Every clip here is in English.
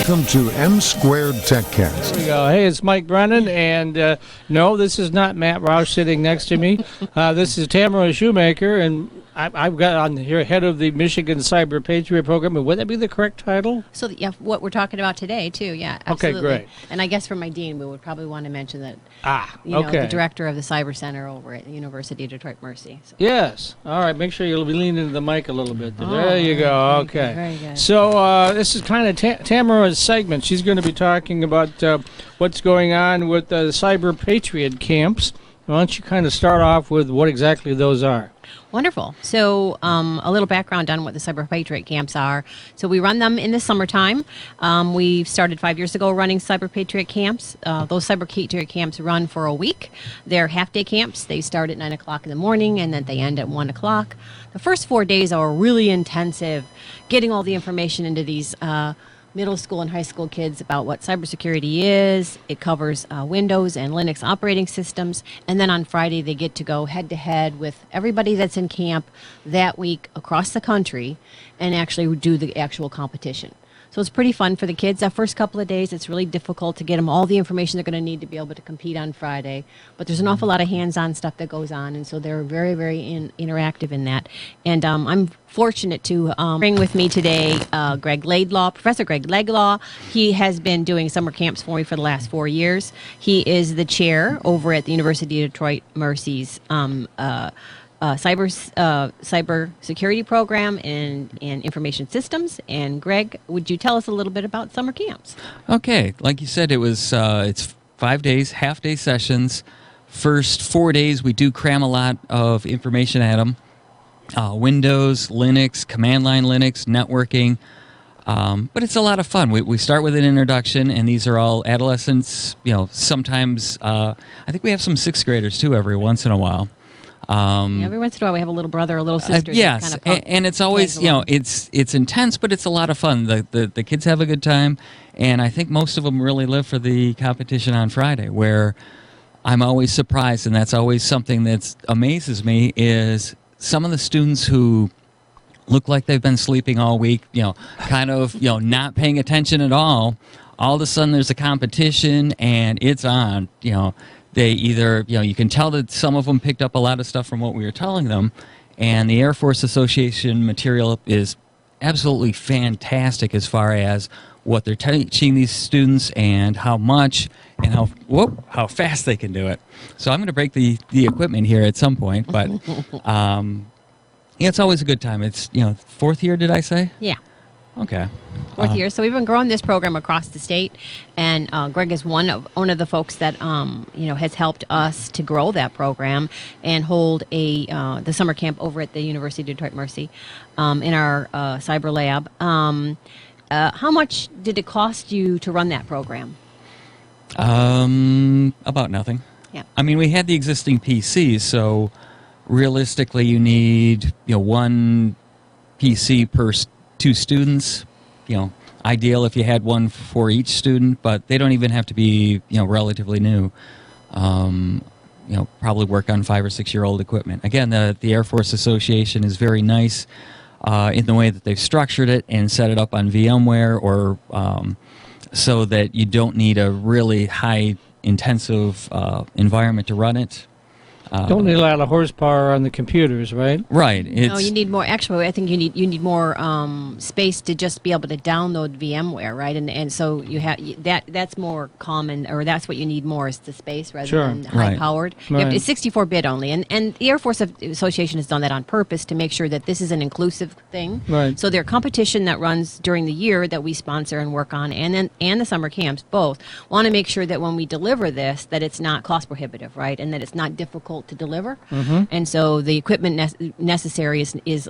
Welcome to M Squared TechCast. There we go. Hey, it's Mike Brennan, and no, this is not Matt Roush sitting next to me. This is Tamara Shoemaker, and I've got on here head of the Michigan Cyber Patriot program. And would that be the correct title? So, yeah, what we're talking about today, too, yeah, absolutely. Okay, great. And I guess for my dean, we would probably want to mention that, okay. the director of the Cyber Center over at the University of Detroit Mercy. So. Yes. All right, make sure you'll be leaning into the mic a little bit. There you go. Okay. Very good. So this is kind of Tamara's segment. She's going to be talking about what's going on with the Cyber Patriot camps. Why don't you kind of start off with what exactly those are? Wonderful. So a little background on what the Cyber Patriot camps are. So we run them in the summertime. We started 5 years ago running Cyber Patriot camps. Those Cyber Patriot camps run for a week. They're half-day camps. They start at 9 o'clock in the morning, and then they end at 1 o'clock. The first 4 days are really intensive, getting all the information into these middle school and high school kids about what cybersecurity is. It covers Windows and Linux operating systems. And then on Friday, they get to go head-to-head with everybody that's in camp that week across the country and actually do the actual competition. So it's pretty fun for the kids. That first couple of days, it's really difficult to get them all the information they're going to need to be able to compete on Friday. But there's an awful lot of hands-on stuff that goes on, and so they're very, very interactive in that. And I'm fortunate to bring with me today Greg Laidlaw, Professor Greg Laidlaw. He has been doing summer camps for me for the last 4 years. He is the chair over at the University of Detroit Mercy's cyber security program and information systems. And Greg, would you tell us a little bit about summer camps? Okay, like you said, it's 5 days, half-day sessions. First 4 days, we do cram a lot of information at them. Windows, Linux, command line Linux, networking. But it's a lot of fun. We start with an introduction, and these are all adolescents. Sometimes I think we have some sixth graders too every once in a while. Every once in a while we have a little brother or a little sister. Yes, and it's always, it's intense, but it's a lot of fun. The kids have a good time, and I think most of them really live for the competition on Friday, where I'm always surprised, and that's always something that amazes me, is some of the students who look like they've been sleeping all week, not paying attention at all of a sudden there's a competition, and it's on, They either, you can tell that some of them picked up a lot of stuff from what we were telling them, and the Air Force Association material is absolutely fantastic as far as what they're teaching these students and how much and how fast they can do it. So I'm going to break the equipment here at some point, but it's always a good time. It's, fourth year, did I say? Yeah. Okay. Fourth year. So we've been growing this program across the state, and Greg is one of the folks that has helped us to grow that program and hold the summer camp over at the University of Detroit Mercy in our cyber lab. How much did it cost you to run that program? About nothing. Yeah. I mean, we had the existing PCs, so realistically, you need one PC per two students. Ideal if you had one for each student, but they don't even have to be relatively new. Probably work on 5 or 6 year old equipment. Again, the Air Force Association is very nice in the way that they've structured it and set it up on VMware, or so that you don't need a really high intensive environment to run it. Don't need a lot of horsepower on the computers, right? Right. No, you need more. Actually, I think you need more space to just be able to download VMware, right? And so you have that's more common, or that's what you need more, is the space rather than high powered. Right. It's 64-bit only, and the Air Force Association has done that on purpose to make sure that this is an inclusive thing. Right. So their competition that runs during the year that we sponsor and work on, and the summer camps both want to make sure that when we deliver this, that it's not cost prohibitive, right, and that it's not difficult to deliver. Mm-hmm. And so the equipment necessary is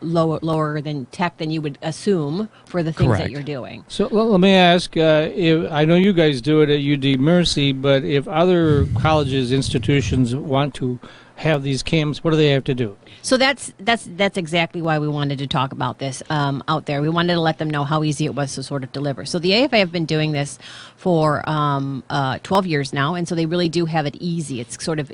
lower than you would assume for the things that you're doing. So let me ask, if I know you guys do it at UD Mercy, but if other colleges, institutions want to have these camps? What do they have to do? So that's exactly why we wanted to talk about this out there. We wanted to let them know how easy it was to sort of deliver. So the AFA have been doing this for 12 years now, and so they really do have it easy. It's sort of,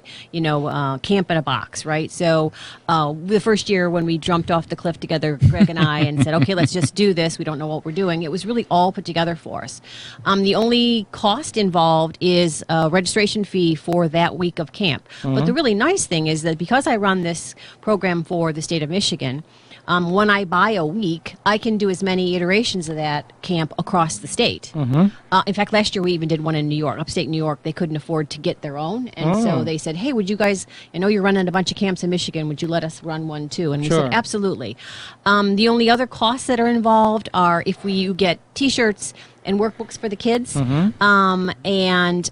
camp in a box, right? So the first year when we jumped off the cliff together, Greg and I, and said, okay, let's just do this. We don't know what we're doing. It was really all put together for us. The only cost involved is a registration fee for that week of camp. But the really nice thing is that because I run this program for the state of Michigan, when I buy a week, I can do as many iterations of that camp across the state. In fact, last year we even did one in New York, upstate New York. They couldn't afford to get their own, and so they said, hey, would you guys, I know you're running a bunch of camps in Michigan, would you let us run one too? And we said, absolutely. The only other costs that are involved are if you get T-shirts and workbooks for the kids, and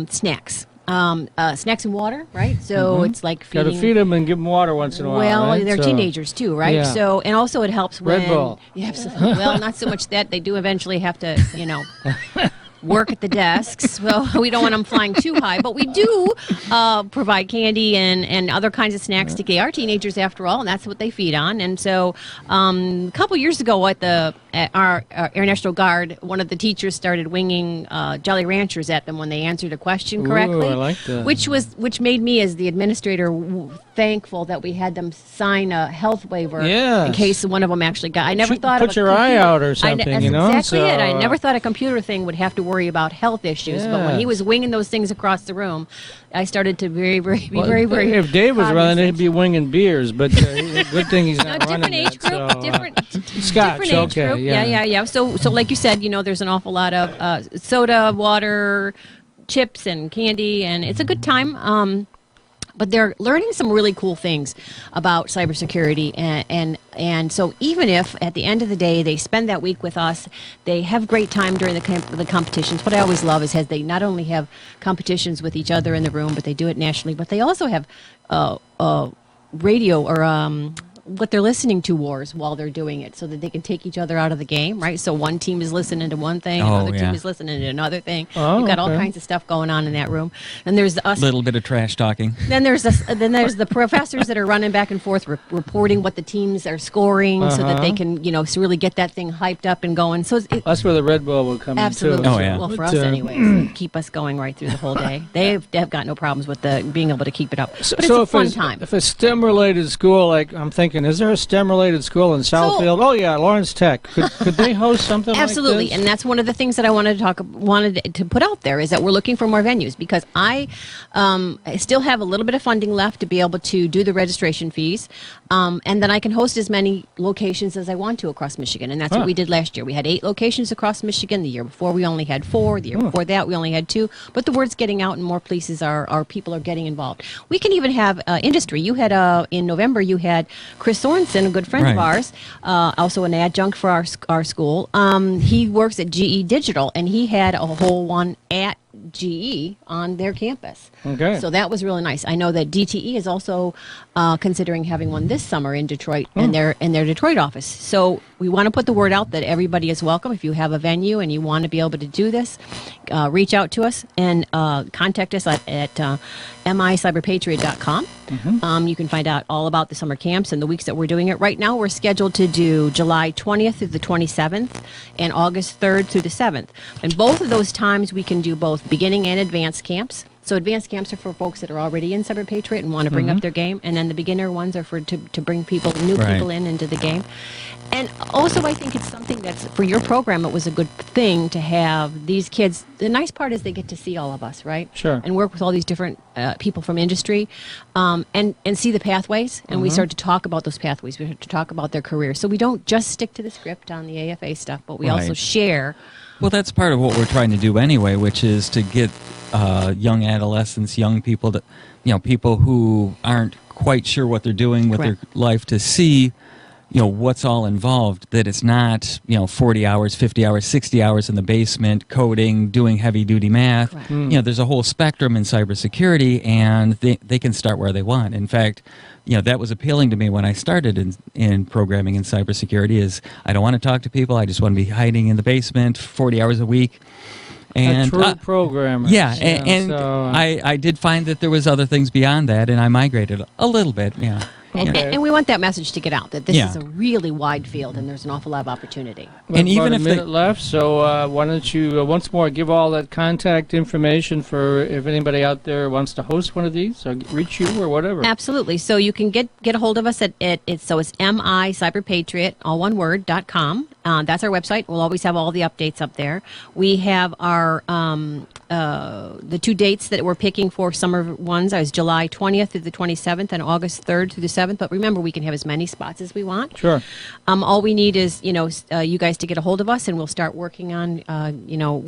snacks. Snacks and water, right? So it's like feeding. Got to feed them and give them water once in a while. Well, right? they're teenagers too, right? Yeah. So, and also it helps when Red Bull. Yeah, absolutely. Well, not so much that they do eventually have to, work at the desks. Well, we don't want them flying too high, but we do provide candy and other kinds of snacks to get our teenagers, after all, and that's what they feed on. And so, a couple years ago at our Air National Guard, one of the teachers started winging Jolly Ranchers at them when they answered a question correctly. Ooh, I like that. Which made me, as the administrator, thankful that we had them sign a health waiver in case one of them actually got. I never thought put of your eye out or something. That's exactly it. I never thought a computer thing would have to worry about health issues, but when he was winging those things across the room, I started to be very. If Dave was running, he'd be winging beers, but good thing he's not running. Different age group, Scotch, different age group. Yeah. So like you said, there's an awful lot of soda, water, chips, and candy, and it's a good time. But they're learning some really cool things about cybersecurity, and so even if at the end of the day they spend that week with us, they have great time during the competitions. What I always love is they not only have competitions with each other in the room, but they do it nationally. But they also have radio or what they're listening to wars while they're doing it, so that they can take each other out of the game, right? So one team is listening to one thing, another team is listening to another thing. You've got all kinds of stuff going on in that room. And there's us. Little bit of trash talking. Then there's the professors that are running back and forth, reporting what the teams are scoring, so that they can, really get that thing hyped up and going. So that's where the Red Bull will come absolutely. in too. Oh, yeah. Well, for us anyways, keep us going right through the whole day. They have got no problems with being able to keep it up. But it's a fun time. If a STEM-related school, like I'm thinking, is there a STEM-related school in Southfield? Lawrence Tech. Could they host something absolutely, like this? And that's one of the things that I wanted to put out there, is that we're looking for more venues, because I still have a little bit of funding left to be able to do the registration fees, and then I can host as many locations as I want to across Michigan, and that's what we did last year. We had 8 locations across Michigan. The year before we only had 4. The year before that we only had 2. But the word's getting out, and more places our people are getting involved. We can even have industry. You had in November you had Chris Sorensen, a good friend of ours, also an adjunct for our school. He works at GE Digital, and he had a whole one at GE on their campus. Okay. So that was really nice. I know that DTE is also considering having one this summer in Detroit, in their Detroit office. So we want to put the word out that everybody is welcome. If you have a venue and you want to be able to do this, reach out to us and contact us at MICyberPatriot.com. You can find out all about the summer camps and the weeks that we're doing it. Right now, we're scheduled to do July 20th through the 27th and August 3rd through the 7th. And both of those times, we can do both beginning and advanced camps. So advanced camps are for folks that are already in Cyber Patriot and want to bring up their game, and then the beginner ones are to bring new people into the game. And also, I think it's something that's, for your program, it was a good thing to have these kids. The nice part is they get to see all of us, right? Sure. And work with all these different people from industry, and see the pathways. And we start to talk about those pathways. We start to talk about their careers. So we don't just stick to the script on the AFA stuff, but we also share. Well, that's part of what we're trying to do anyway, which is to get young adolescents, young people, people who aren't quite sure what they're doing with their life, to see, what's all involved, that it's not, 40 hours, 50 hours, 60 hours in the basement, coding, doing heavy-duty math. There's a whole spectrum in cybersecurity, and they can start where they want. In fact, that was appealing to me when I started in programming in cybersecurity, is I don't want to talk to people. I just want to be hiding in the basement 40 hours a week. And a true programmer. yeah, and so, I did find that there was other things beyond that, and I migrated a little bit. Yeah. Okay. And we want that message to get out that this Yeah. is a really wide field and there's an awful lot of opportunity. We have And even about if a they- minute left, so why don't you once more give all that contact information for if anybody out there wants to host one of these or reach you or whatever. Absolutely. So you can get a hold of us at it's MI Cyber Patriot, all one word, .com. That's our website. We'll always have all the updates up there. We have our the 2 dates that we're picking for summer ones is July 20th through the 27th and August 3rd through the 7th. But remember, we can have as many spots as we want. Sure. All we need is, you guys to get a hold of us, and we'll start working on,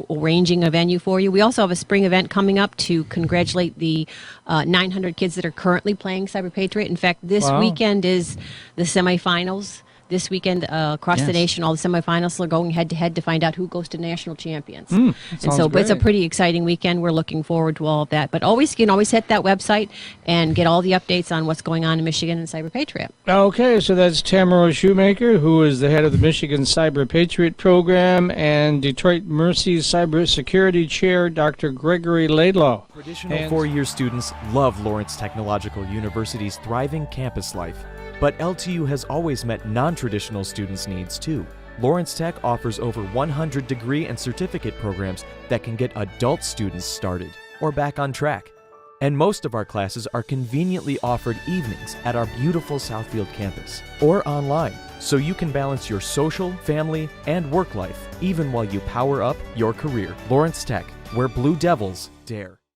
arranging a venue for you. We also have a spring event coming up to congratulate the 900 kids that are currently playing Cyber Patriot. In fact, this Wow. weekend is the semifinals. This weekend, across the Yes. nation, all the semifinals are going head-to-head to find out who goes to national champions. that And sounds so it's a great. pretty exciting weekend. We're looking forward to all of that. But you can always hit that website and get all the updates on what's going on in Michigan and Cyber Patriot. Okay, so that's Tamara Shoemaker, who is the head of the Michigan Cyber Patriot program, and Detroit Mercy's Cybersecurity Chair, Dr. Gregory Laidlaw. Traditional And- four-year students love Lawrence Technological University's thriving campus life. But LTU has always met non-traditional students' needs too. Lawrence Tech offers over 100 degree and certificate programs that can get adult students started or back on track. And most of our classes are conveniently offered evenings at our beautiful Southfield campus or online, so you can balance your social, family, and work life even while you power up your career. Lawrence Tech, where Blue Devils dare.